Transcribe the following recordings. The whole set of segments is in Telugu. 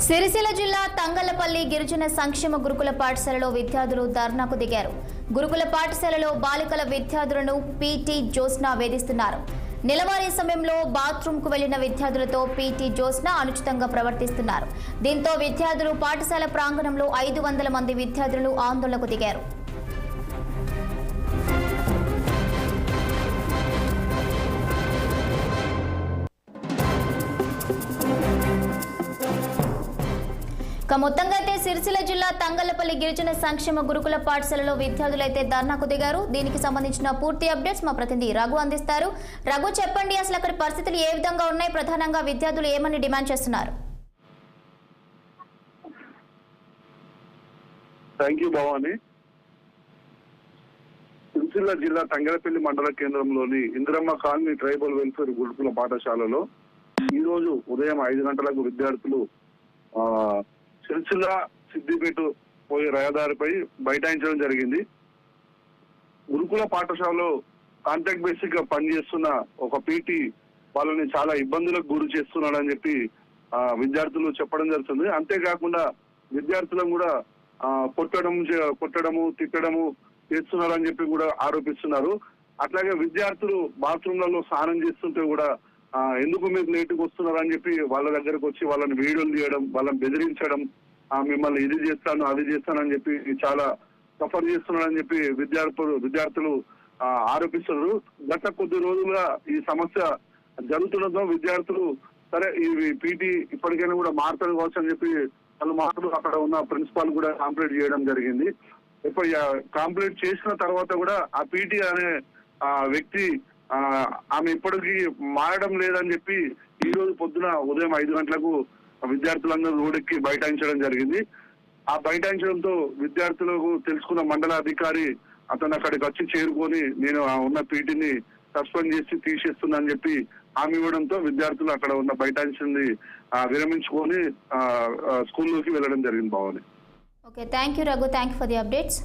సిరిసిల్ల జిల్లా తంగళ్లపల్లి గిరిజన సంక్షేమ గురుకుల పాఠశాలలో విద్యార్థులు ధర్నాకు దిగారు. గురుకుల పాఠశాలలో బాలికల విద్యార్థులను పీటీ జ్యోత్స్న వేధిస్తున్నారు. నెలవారీ సమయంలో బాత్రూంకు వెళ్లిన విద్యార్థులతో పీటీ జ్యోత్స్న అనుచితంగా ప్రవర్తిస్తున్నారు. దీంతో విద్యార్థులు పాఠశాల ప్రాంగణంలో 500 మంది విద్యార్థులు ఆందోళనకు దిగారు. మొత్తంగా అయితే సిరిసిల్ల జిల్లా తంగళ్లపల్లి గిరిజన సంక్షేమ గురుకుల పాఠశాలలో విద్యార్థులైతే ధర్నాకు దిగారు. దీనికి సంబంధించిన పూర్తి అప్డేట్స్ మా ప్రతినిధి రఘు అందిస్తారు. రఘు, చెప్పండి, అసలు అక్కడ పరిస్థితులు ఏ విధంగా ఉన్నాయి? ప్రధానంగా విద్యార్థులు ఏమని డిమాండ్ చేస్తున్నారు? Thank you Bhavani. సిరిసిల్ల జిల్లా తంగళ్లపల్లి మండల కేంద్రంలోని ఇందిరమ్మ కాలనీ ట్రైబల్ వెల్ఫేర్ గురుకుల పాఠశాలలో ఈ రోజు ఉదయం 5 గంటలకు విద్యార్థులు సిరిసిల్ల సిద్దిపేట పోయే రహదారిపై బైఠాయించడం జరిగింది. గురుకుల పాఠశాలలో కాంట్రాక్ట్ బేసిక్ గా పనిచేస్తున్న ఒక పీటీ వాళ్ళని చాలా ఇబ్బందులకు గురి చేస్తున్నాడని చెప్పి విద్యార్థులు చెప్పడం జరుగుతుంది. అంతేకాకుండా విద్యార్థులను కూడా కొట్టడము తిట్టడము చేస్తున్నారని చెప్పి కూడా ఆరోపిస్తున్నారు. అట్లాగే విద్యార్థులు బాత్రూంలలో స్నానం చేస్తుంటే కూడా ఎందుకు మీరు లేటుకు వస్తున్నారు అని చెప్పి వాళ్ళ దగ్గరకు వచ్చి వాళ్ళని వీడియోలు తీయడం, వాళ్ళని బెదిరించడం, మిమ్మల్ని ఇది చేస్తాను అది చేస్తానని చెప్పి చాలా సఫర్ చేస్తున్నారని చెప్పి విద్యార్థులు ఆరోపిస్తున్నారు. గత కొద్ది రోజులుగా ఈ సమస్య జరుగుతుండటంతో విద్యార్థులు సరే ఈ పీటీ ఇప్పటికైనా కూడా మారుతారు కావచ్చు అని చెప్పి వాళ్ళు మాటలు అక్కడ ఉన్న ప్రిన్సిపాల్ కూడా కంప్లీట్ చేయడం జరిగింది. ఇప్పుడు కంప్లీట్ చేసిన తర్వాత కూడా ఆ పీటీ అనే వ్యక్తి ఆమె ఇప్పటికీ మారడం లేదని చెప్పి ఈ రోజు పొద్దున ఉదయం 5 గంటలకు విద్యార్థులందరూ రోడ్డెక్కి బైఠాయించడం జరిగింది. ఆ బైఠాయించడంతో విద్యార్థులకు తెలుసుకున్న మండల అధికారి అతను అక్కడికి వచ్చి చేరుకొని నేను ఉన్న పీటీని సస్పెండ్ చేసి తీసేస్తున్నా అని చెప్పి హామీ ఇవ్వడంతో విద్యార్థులు అక్కడ ఉన్న బైఠాయించింది విరమించుకొని స్కూల్లోకి వెళ్ళడం జరిగింది. Bhavani. Okay, thank you Raghu, thank you for the updates.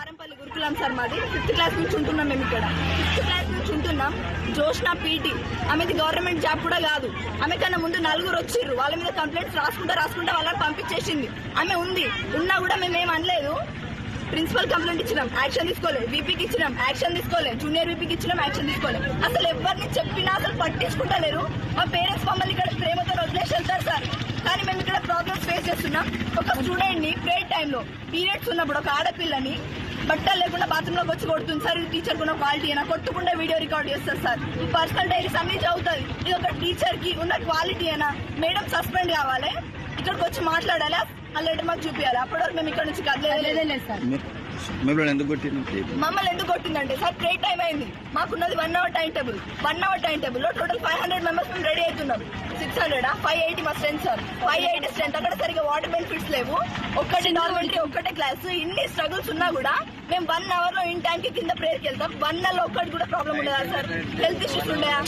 Arampalli Gurukulam sir మాది. 5th క్లాస్ నుంచి ఉంటున్నాం మేము ఇక్కడ. 5th క్లాస్ నుంచి ఉంటున్నాం. జ్యోత్స్న పీటీ, ఆమెది గవర్నమెంట్ జాబ్ కూడా కాదు. ఆమె కన్నా ముందు 4 వచ్చిర్రు. వాళ్ళ మీద కంప్లైంట్స్ రాసుకుంటా వాళ్ళని పంపించేసింది. ఆమె ఉన్నా కూడా మేమేం అనలేదు. ప్రిన్సిపల్ కంప్లైంట్ ఇచ్చినాం, యాక్షన్ తీసుకోలేదు. వీపీకి ఇచ్చినాం, యాక్షన్ తీసుకోలేదు. జూనియర్ వీపీకి ఇచ్చినాం, యాక్షన్ తీసుకోలేదు. అసలు ఎవరిని చెప్పినా అసలు పట్టించుకుంటలేరు. మా పేరెంట్స్ మమ్మల్ని ఇక్కడ ప్రేమతో వదిలేసి వెళ్తారు సార్. కానీ మేము ఇక్కడ ప్రాబ్లమ్స్ ఫేస్ చేస్తున్నాం. ఒక స్టూడెంట్ ని ప్రే టైంలో పీరియడ్స్ ఉన్నప్పుడు ఒక ఆడపిల్లని బట్టలు లేకుండా బాత్రూమ్ లోకి వచ్చి కొడుతుంది సార్. ఇది టీచర్ కున్న క్వాలిటీ అయినా కొట్టుకుండా వీడియో రికార్డ్ చేస్తారు సార్. ఈ పర్సనల్ డైరీస్ అన్ని చదువుతుంది. ఇది ఒక టీచర్ కి ఉన్న క్వాలిటీ అయినా. మేడం సస్పెండ్ కావాలి, ఇక్కడికి వచ్చి మాట్లాడాలి, ఆ లెటర్ మాకు చూపించాలి. అప్పటి వరకు మేము ఇక్కడ నుంచి కదలేదు సార్. మమ్మల్ని ఎందుకు కొట్టిందంటే సార్ ప్రే టైం అయింది. మాకున్నది 1 hour time table. 1 hour time table లో టోటల్ 500 మెంబర్స్ మేము రెడీ అవుతున్నాం. 600 580 మా స్ట్రెంత్ సార్. 580 స్ట్రెంత్. అక్కడ సరిగా వాటర్ బెనిఫిట్స్ లేవు. ఒక్కటి నార్మల్టీ, ఒక్కటే క్లాస్. ఇన్ని స్ట్రగుల్స్ ఉన్నా కూడా మేము 1 hour లో ఇన్ టైం కి కింద ప్రేయర్కి వెళ్తాం. 1 hour లో ఒక్కటి కూడా ప్రాబ్లం ఉండదా సార్? Health issues ఉండయా?